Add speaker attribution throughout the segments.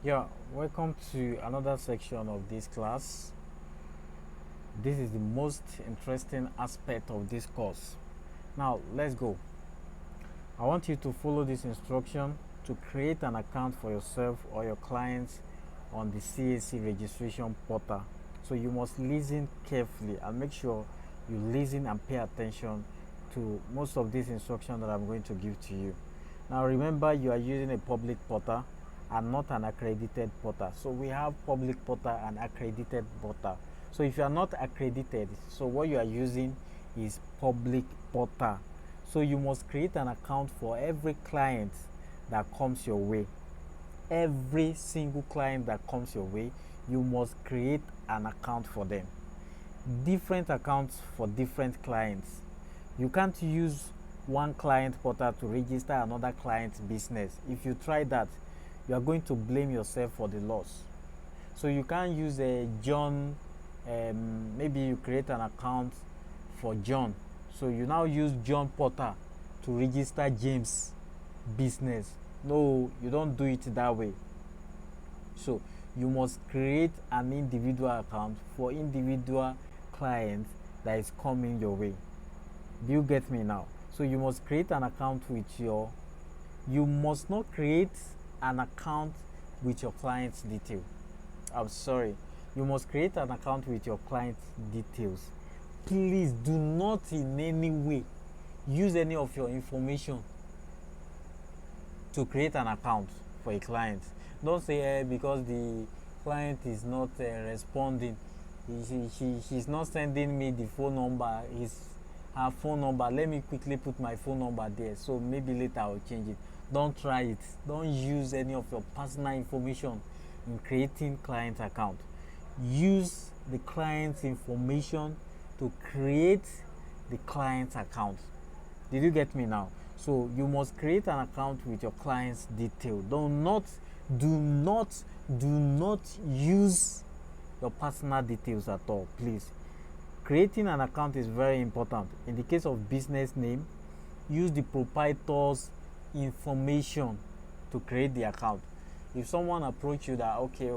Speaker 1: Yeah, welcome to another section of this class. This is the most interesting aspect of this course. Now, let's go. I want you to follow this instruction to create an account for yourself or your clients on the CAC registration portal. So you must listen carefully and make sure you listen and pay attention to most of these instructions that I'm going to give to you. Now remember, you are using a public portal and not an accredited portal. So we have public portal and accredited portal. So if you are not accredited, so what you are using is public portal. So you must create an account for every client that comes your way. Every single client that comes your way, you must create an account for them. Different accounts for different clients. You can't use one client portal to register another client's business. If you try that, you are going to blame yourself for the loss. So you can't use a John, maybe you create an account for John. So you now use John Porter to register James' business. No, you don't do it that way. So you must create an individual account for individual clients that is coming your way. Do you get me now? So you must create an account with your, you must not create an account with your client's detail. I'm sorry. You must create an account with your client's details. Please do not in any way use any of your information to create an account for a client. Don't say because the client is not responding, she's not sending me the phone number, her phone number, let me quickly put my phone number there, so maybe later I'll change it. Don't try it. Don't use any of your personal information in creating client account. Use the client's information to create the client's account. Did you get me now? So you must create an account with your client's detail. Do not use your personal details at all, please. Creating an account is very important. In the case of business name, use the proprietor's information to create the account. If someone approach you that, okay,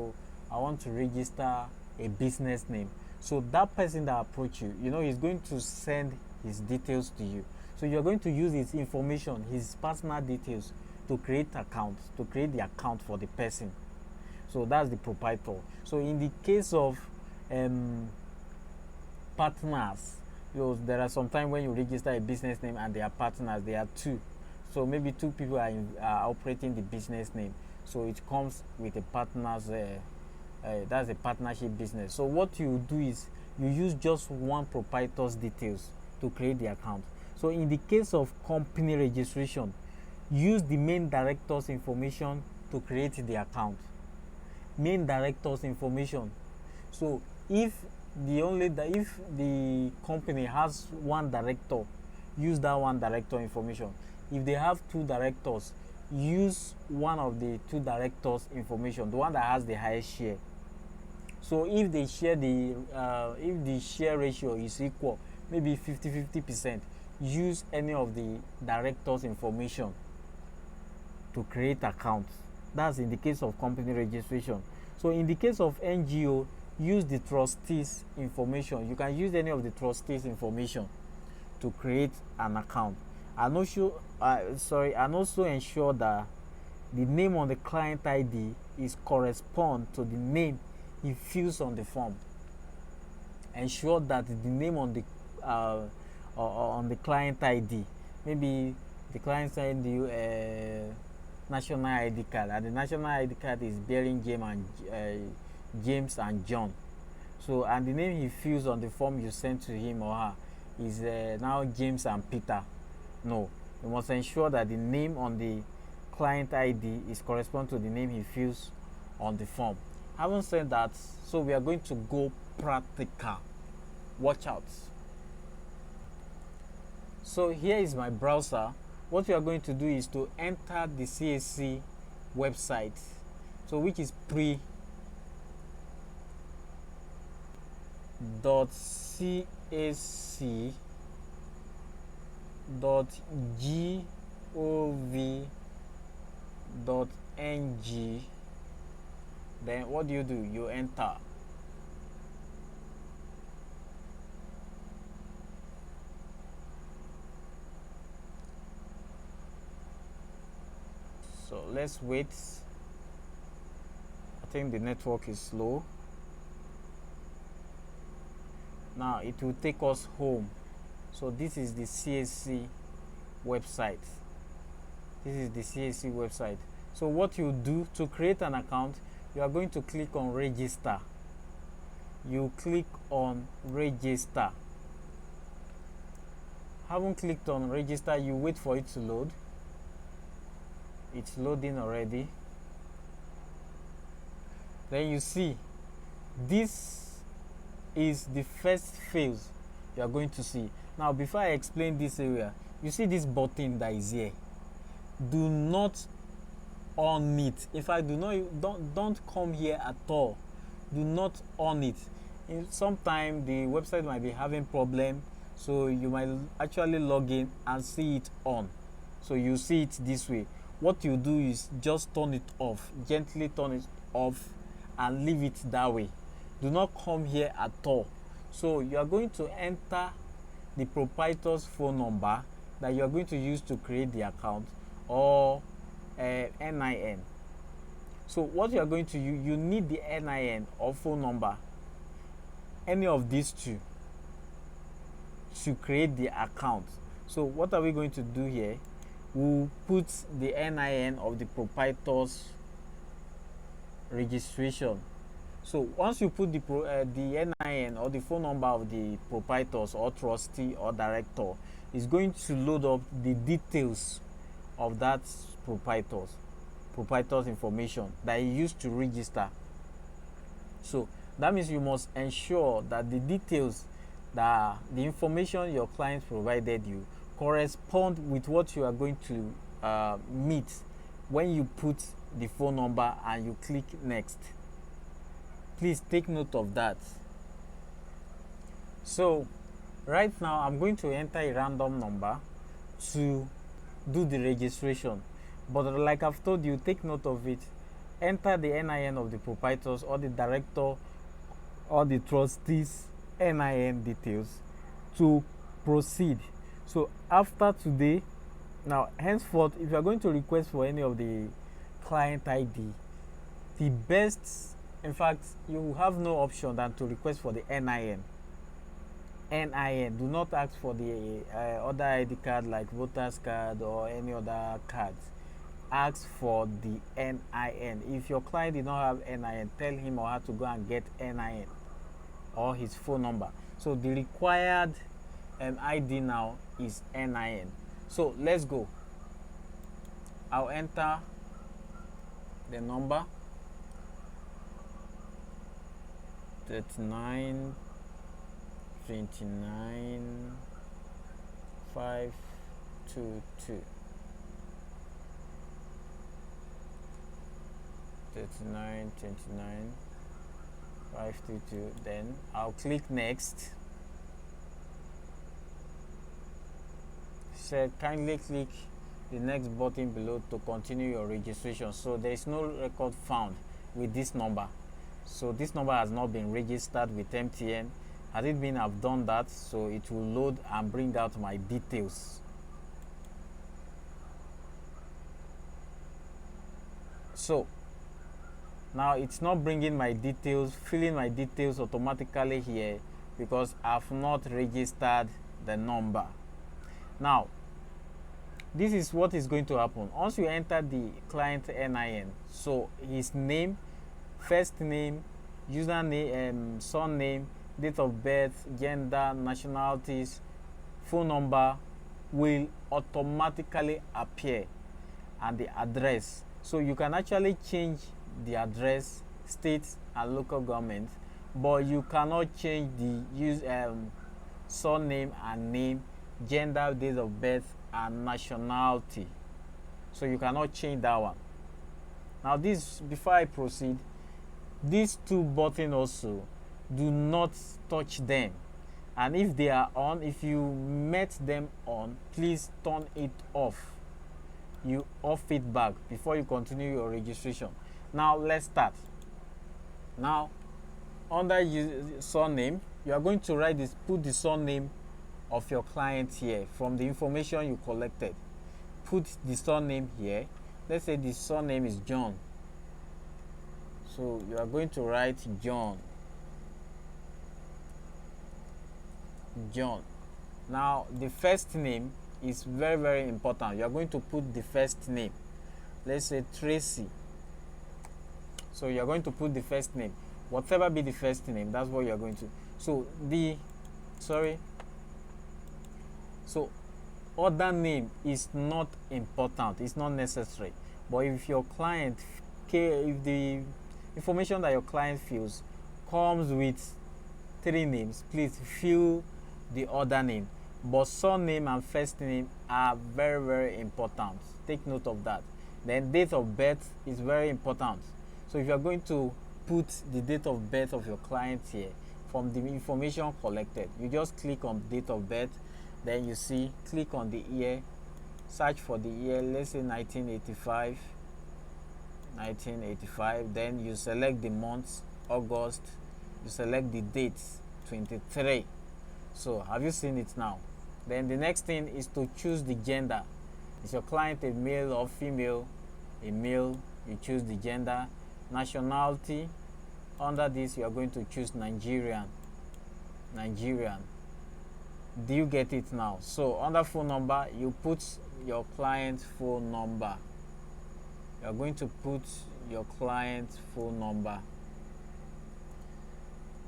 Speaker 1: I want to register a business name, so that person that approach you, he's going to send his details to you. So you're going to use his information, his personal details, to create the account for the person. So that's the proprietor. So in the case of partners, there are sometimes when you register a business name and they are partners, they are two. So maybe two people are operating the business name. So it comes with a partner's, that's a partnership business. So what you do is you use just one proprietor's details to create the account. So in the case of company registration, use the main director's information to create the account. Main director's information. So if the company has one director, use that one director information. If they have two directors, use one of the two directors information, the one that has the highest share. So if they share if the share ratio is equal, maybe 50-50%, use any of the directors information to create accounts. That's in the case of company registration. So in the case of NGO, use the trustees information. You can use any of the trustees information to create an account. And also ensure that the name on the client ID is correspond to the name he fills on the form. Ensure that the name on the client ID, maybe the client send you a national ID card, and the national ID card is bearing James and John. So, and the name he fills on the form you sent to him or her is now James and Peter. No, you must ensure that the name on the client ID is correspond to the name he fills on the form. Having said that, so we are going to go practical. Watch out. So here is my browser. What we are going to do is to enter the CAC website, so which is pre.cac.gov.ng Then what do? You enter. So let's wait. I think the network is slow. Now it will take us home. So this is the CAC website. This is the CAC website. So what you do to create an account, you are going to click on register. You click on register. Haven't clicked on register, you wait for it to load. It's loading already. Then you see this is the first phase you are going to see. Now before I explain this area, you see this button that is here. Do not on it. In fact, don't come here at all. Do not on it. Sometimes the website might be having problem, so you might actually log in and see it on. So you see it this way. What you do is just turn it off, gently turn it off and leave it that way. Do not come here at all. So you are going to enter the proprietor's phone number that you are going to use to create the account, or NIN. So what you are going to use, you need the NIN or phone number, any of these two, to create the account. So what are we going to do here? We'll put the NIN of the proprietor's registration. So once you put the NIN or the phone number of the proprietors or trustee or director, it's going to load up the details of that proprietor's information that he used to register. So that means you must ensure that the details, that the information your client provided you, correspond with what you are going to meet when you put the phone number and you click next. Please take note of that. So right now I'm going to enter a random number to do the registration, but like I've told you, take note of it. Enter the NIN of the proprietors or the director or the trustees NIN details to proceed. So after today, now henceforth, if you are going to request for any of the client ID, the best, in fact, you have no option than to request for the NIN. Do not ask for the other ID card like voter's card or any other cards. Ask for the NIN. If your client did not have NIN, tell him or her to go and get NIN or his phone number. So the required ID now is NIN. So let's go. I'll enter the number 39 29 522. 39 29 522. Then I'll click next. Said kindly click the next button below to continue your registration. So there is no record found with this number. So this number has not been registered with MTN. Had it been, I've done that, so it will load and bring out my details. So now it's not bringing my details, filling my details automatically here because I've not registered the number. Now this is what is going to happen once you enter the client NIN. So his name, first name, username, surname, date of birth, gender, nationalities, phone number will automatically appear, and the address. So you can actually change the address, state and local government, but you cannot change the surname and name, gender, date of birth and nationality. So you cannot change that one. Now this, before I proceed, these two buttons also, do not touch them, and if they are on, if you met them on, please turn it off. You off it back before you continue your registration. Now let's start. Now, under surname, you are going to write this, put the surname of your client here from the information you collected. Put the surname here. Let's say the surname is John. So you are going to write John. John. Now the first name is very, very important. You are going to put the first name. Let's say Tracy. So you are going to put the first name. Whatever be the first name, that's what you are going to. So so other name is not important, it's not necessary. But if your client if the information that your client fills comes with 3 names, please fill the other name. But surname and first name are very, very important. Take note of that. Then date of birth is very important. So if you are going to put the date of birth of your client here from the information collected, you just click on date of birth. Then you see, click on the year, search for the year, let's say 1985. Then you select the month, August. You select the date, 23. So have you seen it now? Then the next thing is to choose the gender. Is your client a male or female? A male, you choose the gender. Nationality, under this you are going to choose Nigerian. Do you get it now? So under phone number, you put your client's phone number. You are going to put your client's phone number,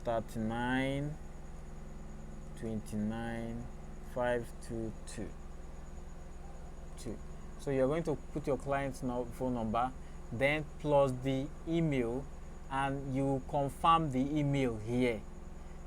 Speaker 1: 39 29 522. So you're going to put your client's phone number, then plus the email, and you confirm the email here.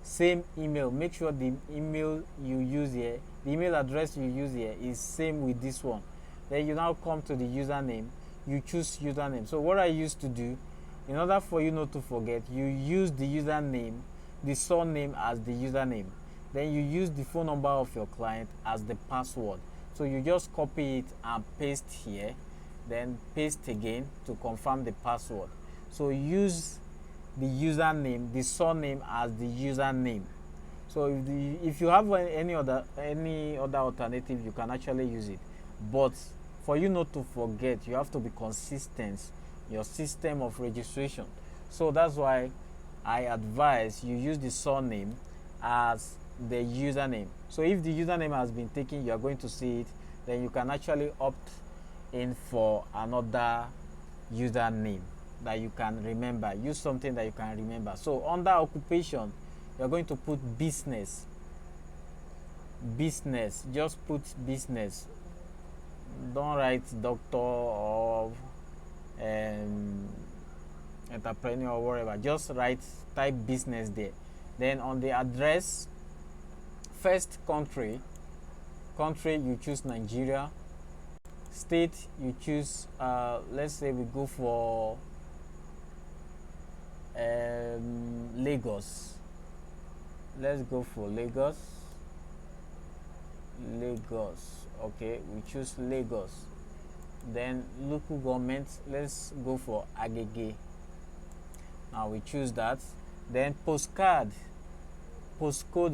Speaker 1: Same email. Make sure the email you use here, the email address you use here, is same with this one. Then you now come to the username. You choose username. So what I used to do, in order for you not to forget, you use the username, the surname as the username. Then you use the phone number of your client as the password. So you just copy it and paste here, then paste again to confirm the password. So use the username, the surname as the username. So if you have any other alternative, you can actually use it. But for you not to forget, you have to be consistent in your system of registration. So that's why I advise you use the surname as the username. So if the username has been taken, you are going to see it, then you can actually opt in for another username that you can remember. Use something that you can remember. So under occupation, you're going to put business. Just put business. Don't write doctor or entrepreneur or whatever. Just type business there. Then on the address, first country, you choose Nigeria. State, you choose let's say we go for Lagos. Let's go for Lagos. Okay, we choose Lagos. Then local government, let's go for Agege. Now we choose that. Then postcode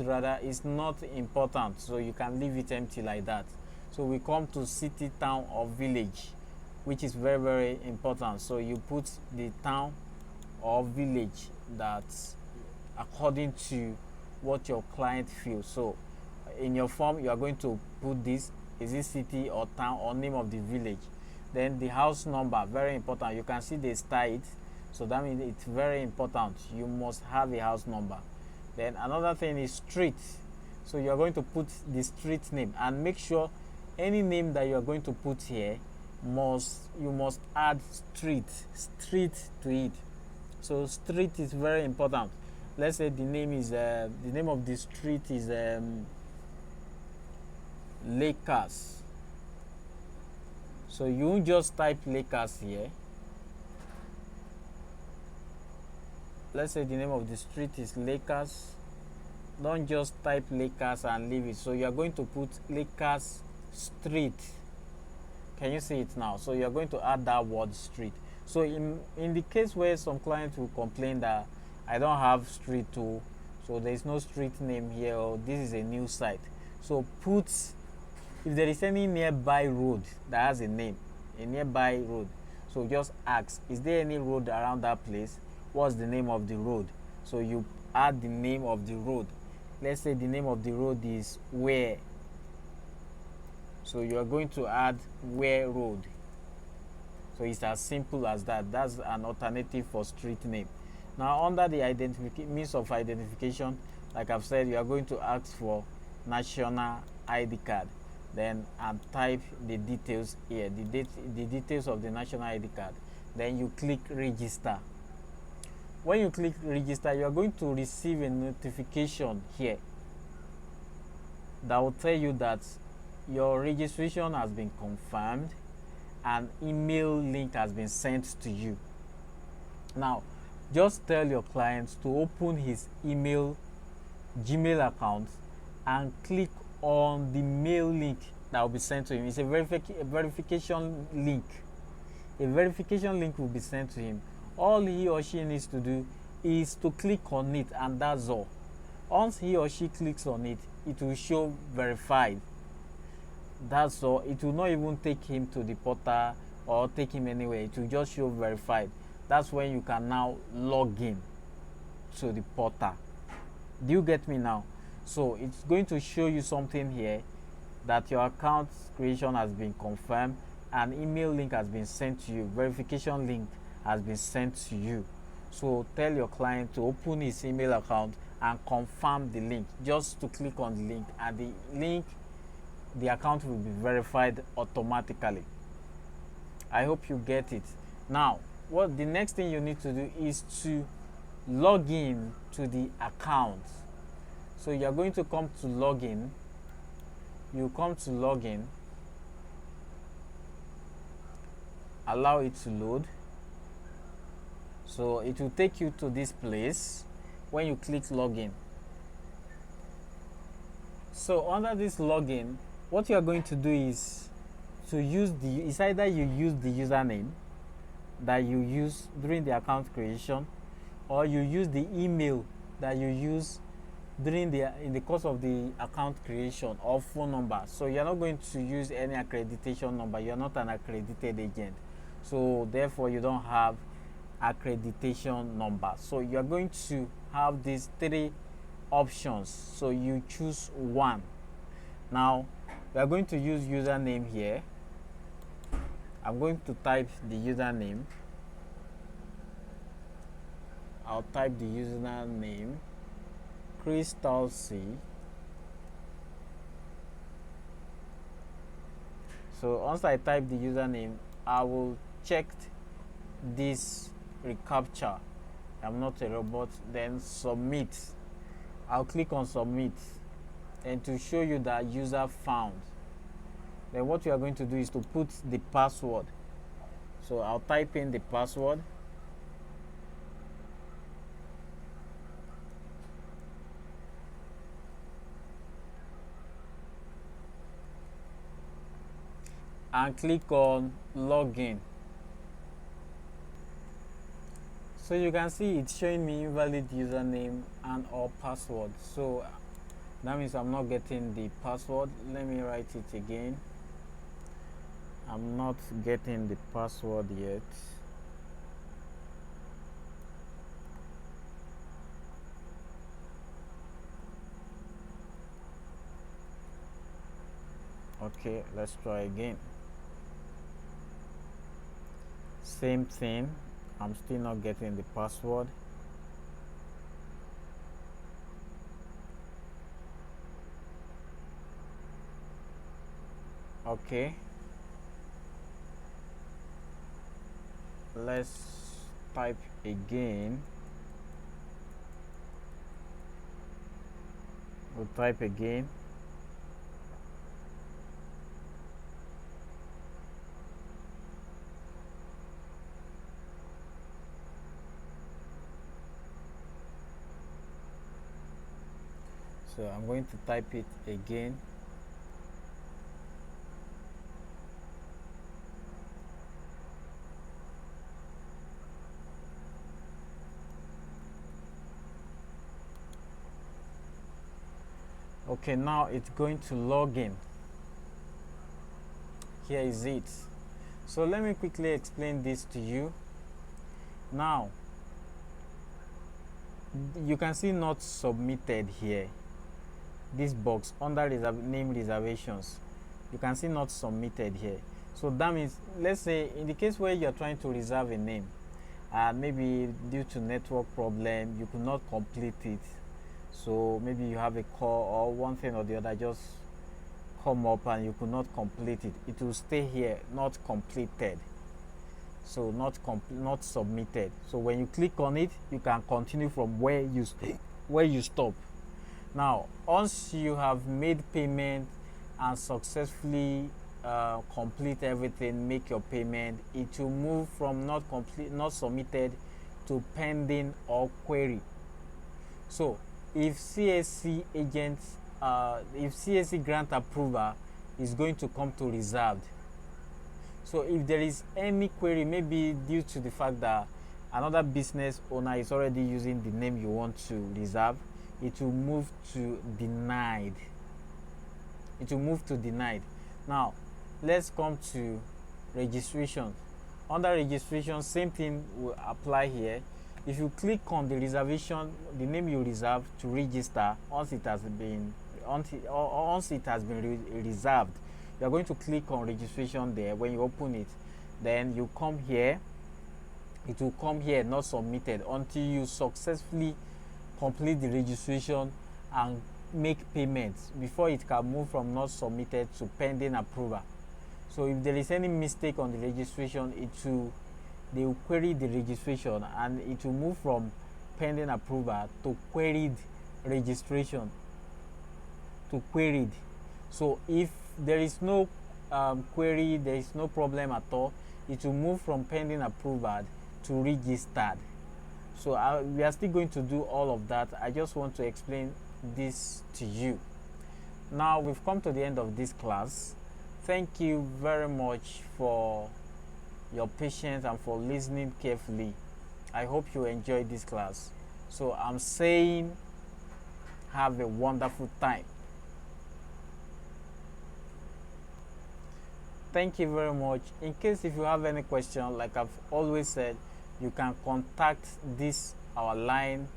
Speaker 1: rather is not important, so you can leave it empty like that. So we come to city, town or village, which is very, very important. So you put the town or village that's according to what your client feels. So in your form, you are going to put this, is it city or town or name of the village. Then the house number, very important. You can see they star it, so that means it's very important. You must have a house number. Then another thing is street. So you are going to put the street name, and make sure any name that you are going to put here you must add street to it. So street is very important. Let's say the name of the street is Lakers. So you won't just type Lakers here. Let's say the name of the street is Lakers. Don't just type Lakers and leave it. So you are going to put Lakers Street. Can you see it now? So you are going to add that word street. So in the case where some clients will complain that I don't have street too, so there is no street name here, or this is a new site. So put, if there is any nearby road that has a name, a nearby road, so just ask, is there any road around that place? What's the name of the road? So you add the name of the road. Let's say the name of the road is Where. So you are going to add Where Road. So it's as simple as that. That's an alternative for street name. Now under the means of identification, like I've said, you are going to ask for national ID card. Then and type the details here, the details of the national ID card. Then you click register. When you click register, you are going to receive a notification here that will tell you that your registration has been confirmed and email link has been sent to you. Now just tell your client to open his Gmail account and click on the mail link that will be sent to him. It's a verification link. A verification link will be sent to him. All he or she needs to do is to click on it, and that's all. Once he or she clicks on it, it will show verified. That's all. It will not even take him to the portal or take him anywhere. It will just show verified. That's when you can now log in to the portal. Do you get me now? So it's going to show you something here that your account creation has been confirmed, an email link has been sent to you, verification link has been sent to you. So tell your client to open his email account and confirm the link. Just to click on the link, and the account will be verified automatically. I hope you get it. Now, what the next thing you need to do is to log in to the account. So you're going to come to login. You come to login. Allow it to load. So it will take you to this place when you click login. So under this login, what you are going to do is to use it's either you use the username that you use during the account creation, or you use the email that you use in the course of the account creation, or phone number. So you're not going to use any accreditation number. You're not an accredited agent, so therefore you don't have accreditation number. So you're going to have these three options, so you choose one. Now we are going to use username here. I'm going to type the username. I'll type the username Crystal C. So once I type the username, I will check this reCAPTCHA. I'm not a robot. Then submit. I'll click on submit, and to show you that user found. Then what you are going to do is to put the password. So I'll type in the password. And click on login. So you can see it's showing me invalid username and or password. So that means I'm not getting the password. Let me write it again. I'm not getting the password yet. Okay, let's try again. Same thing. I'm still not getting the password. Okay. Let's type again. We'll type again. So I'm going to type it again. Okay, now it's going to log in. Here is it. So let me quickly explain this to you. Now you can see not submitted here, this box under name reservations. You can see not submitted here. So that means, let's say in the case where you're trying to reserve a name, maybe due to network problem you could not complete it, so maybe you have a call or one thing or the other just come up and you could not complete it, it will stay here not completed, so not submitted. So when you click on it, you can continue from where you stop. Now once you have made payment and successfully complete everything, make your payment, it will move from not submitted to pending or query. So if CSC if CSC grant approval, is going to come to reserved. So if there is any query, maybe due to the fact that another business owner is already using the name you want to reserve, it will move to denied. Now let's come to registration. Under registration, same thing will apply here. If you click on the reservation, the name you reserve to register, once it has been reserved, you are going to click on registration there. When you open it, then you come here, it will come here not submitted until you successfully complete the registration and make payments before it can move from not submitted to pending approval. So if there is any mistake on the registration, they will query the registration and it will move from pending approval to queried registration to queried. So if there is no query, there is no problem at all, it will move from pending approval to registered. So we are still going to do all of that. I just want to explain this to you. Now we've come to the end of this class. Thank you very much for your patience and for listening carefully. I hope you enjoyed this class. So I'm saying have a wonderful time. Thank you very much. In case if you have any question, like I've always said, you can contact our line.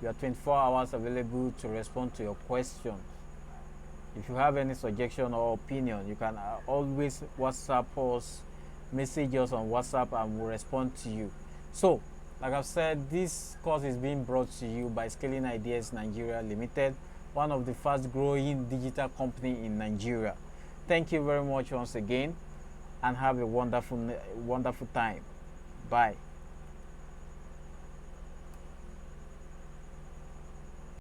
Speaker 1: We are 24 hours available to respond to your questions. If you have any suggestion or opinion, you can always WhatsApp us, message us on WhatsApp, and we'll respond to you. So, like I've said, this course is being brought to you by Scaling Ideas Nigeria Limited, one of the fast growing digital company in Nigeria. Thank you very much once again, and have a wonderful time. Bye.